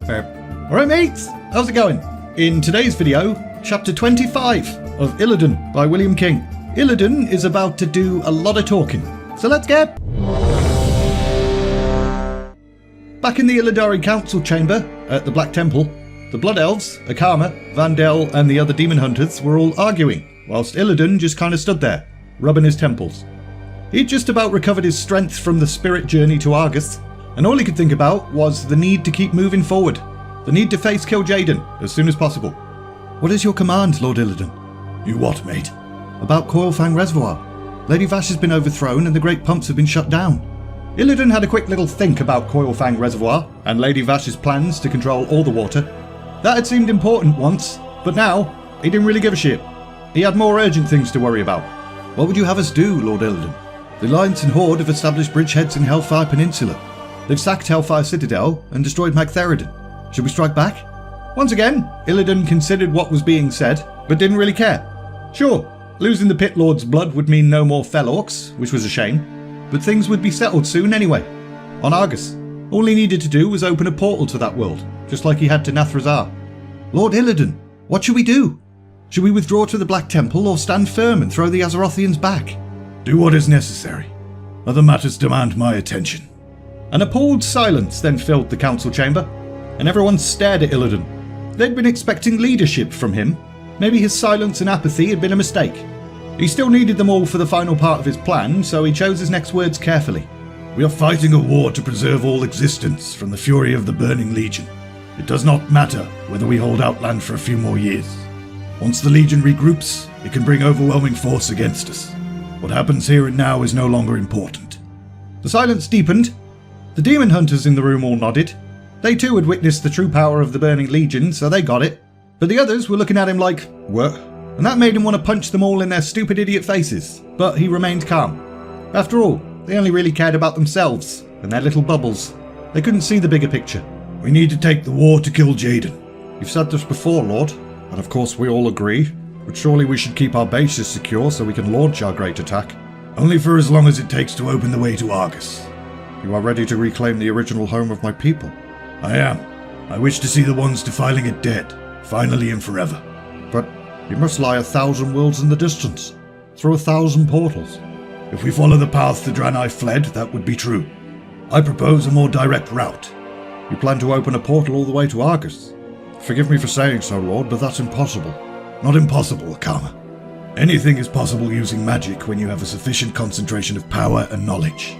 Alright mates, how's it going? In today's video, chapter 25 of Illidan by William King. Illidan is about to do a lot of talking, so let's get... Back in the Illidari Council chamber at the Black Temple, the Blood Elves, Akama, Vandel and the other demon hunters were all arguing, whilst Illidan just kind of stood there, rubbing his temples. He'd just about recovered his strength from the spirit journey to Argus, and all he could think about was the need to keep moving forward, the need to face Kil'jaeden as soon as possible. What is your command, Lord Illidan? You what, mate? About Coilfang Reservoir. Lady Vash has been overthrown and the great pumps have been shut down. Illidan had a quick little think about Coilfang Reservoir and Lady Vash's plans to control all the water. That had seemed important once, but now he didn't really give a shit. He had more urgent things to worry about. What would you have us do, Lord Illidan? The Alliance and Horde have established bridgeheads in Hellfire Peninsula. They've sacked Hellfire Citadel and destroyed Magtheridon. Should we strike back? Once again, Illidan considered what was being said, but didn't really care. Sure, losing the Pit Lord's blood would mean no more Fell Orcs, which was a shame, but things would be settled soon anyway. On Argus, all he needed to do was open a portal to that world, just like he had to Nathrazar. Lord Illidan, what should we do? Should we withdraw to the Black Temple or stand firm and throw the Azerothians back? Do what is necessary. Other matters demand my attention. An appalled silence then filled the council chamber, and everyone stared at Illidan. They'd been expecting leadership from him. Maybe his silence and apathy had been a mistake. He still needed them all for the final part of his plan, so he chose his next words carefully. We are fighting a war to preserve all existence from the fury of the Burning Legion. It does not matter whether we hold out land for a few more years. Once the Legion regroups, it can bring overwhelming force against us. What happens here and now is no longer important. The silence deepened. The demon hunters in the room all nodded. They too had witnessed the true power of the Burning Legion, so they got it. But the others were looking at him like, what? And that made him want to punch them all in their stupid idiot faces. But he remained calm. After all, they only really cared about themselves and their little bubbles. They couldn't see the bigger picture. We need to take the war to Kil'jaeden. You've said this before, Lord, and of course we all agree. But surely we should keep our bases secure so we can launch our great attack. Only for as long as it takes to open the way to Argus. You are ready to reclaim the original home of my people? I am. I wish to see the ones defiling it dead, finally and forever. But you must lie 1,000 worlds in the distance, through 1,000 portals. If we follow the path the Draenei fled, that would be true. I propose a more direct route. You plan to open a portal all the way to Argus? Forgive me for saying so, Lord, but that's impossible. Not impossible, Akama. Anything is possible using magic when you have a sufficient concentration of power and knowledge.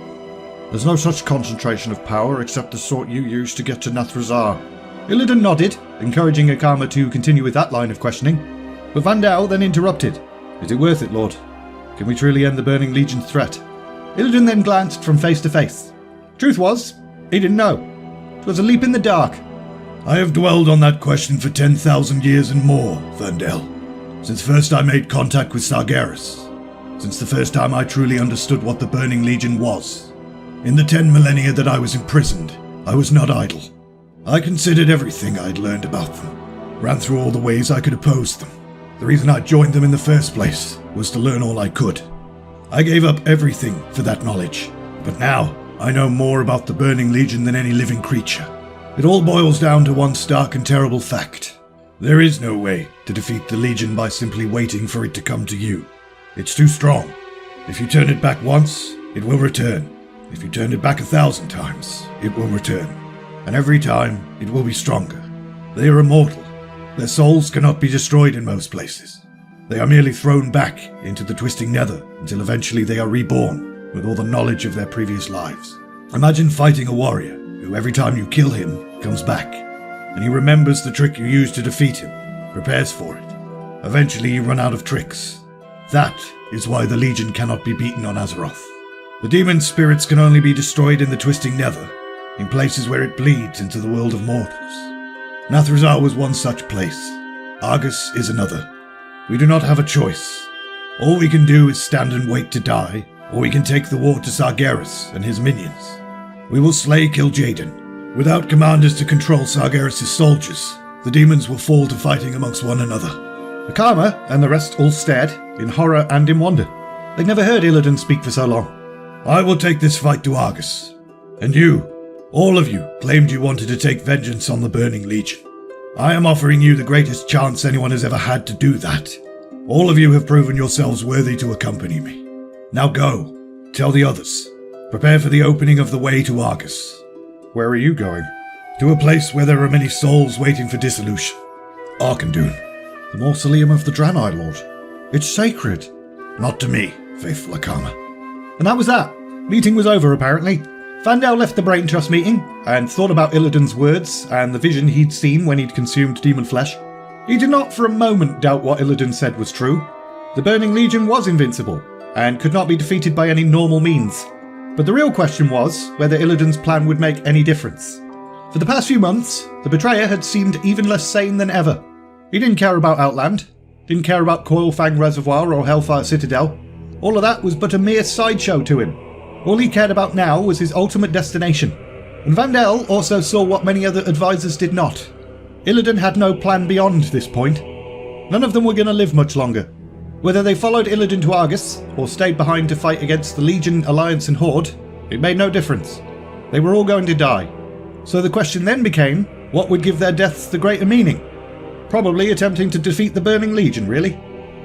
There's no such concentration of power except the sort you use to get to Nathrazar. Illidan nodded, encouraging Akama to continue with that line of questioning. But Vandal then interrupted. Is it worth it, Lord? Can we truly end the Burning Legion's threat? Illidan then glanced from face to face. Truth was, he didn't know. It was a leap in the dark. I have dwelled on that question for 10,000 years and more, Vandel. Since first I made contact with Sargeras. Since the first time I truly understood what the Burning Legion was. In the 10 millennia that I was imprisoned, I was not idle. I considered everything I'd learned about them. Ran through all the ways I could oppose them. The reason I joined them in the first place was to learn all I could. I gave up everything for that knowledge. But now, I know more about the Burning Legion than any living creature. It all boils down to one stark and terrible fact. There is no way to defeat the Legion by simply waiting for it to come to you. It's too strong. If you turn it back once, it will return. If you turn it back 1,000 times, it will return. And every time, it will be stronger. They are immortal. Their souls cannot be destroyed in most places. They are merely thrown back into the twisting nether until eventually they are reborn with all the knowledge of their previous lives. Imagine fighting a warrior who every time you kill him, comes back, and he remembers the trick you used to defeat him, prepares for it. Eventually you run out of tricks. That is why the Legion cannot be beaten on Azeroth. The demon spirits can only be destroyed in the twisting nether, in places where it bleeds into the world of mortals. Nathrazar was one such place. Argus is another. We do not have a choice. All we can do is stand and wait to die, or we can take the war to Sargeras and his minions. We will slay Kil'jaeden. Without commanders to control Sargeras' soldiers, the demons will fall to fighting amongst one another. Akama and the rest all stared, in horror and in wonder. They'd never heard Illidan speak for so long. I will take this fight to Argus. And you, All of you claimed you wanted to take vengeance on the Burning Legion. I am offering you the greatest chance anyone has ever had to do that. All of you have proven yourselves worthy to accompany me. Now go, tell the others. Prepare for the opening of the way to Argus. Where are you going? To a place where there are many souls waiting for dissolution. Arkandun. The mausoleum of the Draenei Lord. It's sacred. Not to me, faithful Akama. And that was that. Meeting was over, apparently. Vandal left the Brain Trust meeting and thought about Illidan's words and the vision he'd seen when he'd consumed demon flesh. He did not for a moment doubt what Illidan said was true. The Burning Legion was invincible and could not be defeated by any normal means. But the real question was whether Illidan's plan would make any difference. For the past few months, the Betrayer had seemed even less sane than ever. He didn't care about Outland, didn't care about Coilfang Reservoir or Hellfire Citadel. All of that was but a mere sideshow to him. All he cared about now was his ultimate destination. And Vandal also saw what many other advisors did not. Illidan had no plan beyond this point. None of them were going to live much longer. Whether they followed Illidan to Argus, or stayed behind to fight against the Legion, Alliance and Horde, it made no difference. They were all going to die. So the question then became, what would give their deaths the greater meaning? Probably attempting to defeat the Burning Legion, really.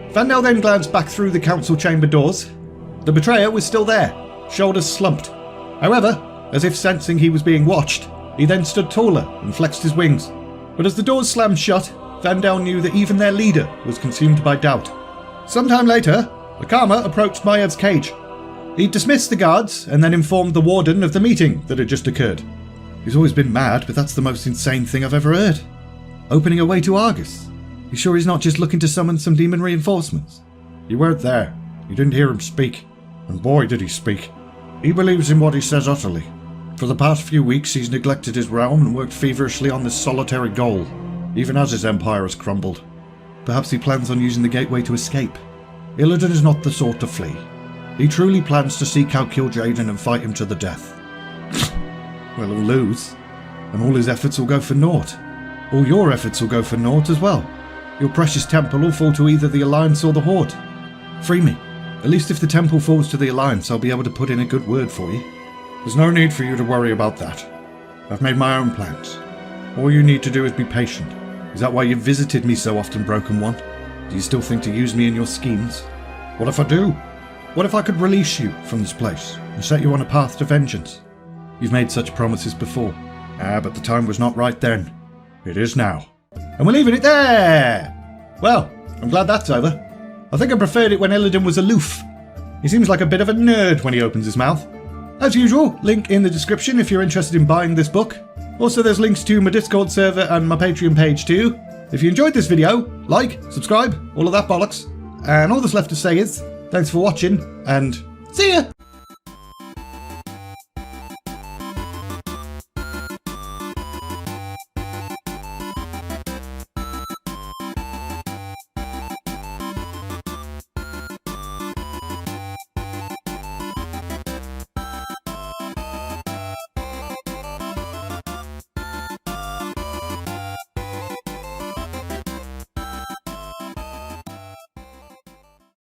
Vandal then glanced back through the council chamber doors. The Betrayer was still there, shoulders slumped. However, as if sensing he was being watched, he then stood taller and flexed his wings. But as the doors slammed shut, Vandal knew that even their leader was consumed by doubt. Sometime later, Akama approached Mayev's cage. He dismissed the guards and then informed the warden of the meeting that had just occurred. He's always been mad, but that's the most insane thing I've ever heard. Opening a way to Argus. You sure he's not just looking to summon some demon reinforcements? You weren't there. You didn't hear him speak. And boy did he speak. He believes in what he says utterly. For the past few weeks he's neglected his realm and worked feverishly on this solitary goal, even as his empire has crumbled. Perhaps he plans on using the gateway to escape. Illidan is not the sort to flee. He truly plans to seek out Kil'jaeden and fight him to the death. Well, he'll lose, and all his efforts will go for naught. All your efforts will go for naught as well. Your precious temple will fall to either the Alliance or the Horde. Free me. At least if the temple falls to the Alliance, I'll be able to put in a good word for you. There's no need for you to worry about that. I've made my own plans. All you need to do is be patient. Is that why you've visited me so often, Broken One? Do you still think to use me in your schemes? What if I do? What if I could release you from this place and set you on a path to vengeance? You've made such promises before. But the time was not right then. It is now. And we're leaving it there! Well, I'm glad that's over. I think I preferred it when Illidan was aloof. He seems like a bit of a nerd when he opens his mouth. As usual, link in the description if you're interested in buying this book. Also, there's links to my Discord server and my Patreon page too. If you enjoyed this video, like, subscribe, all of that bollocks. And all that's left to say is, thanks for watching, and see ya!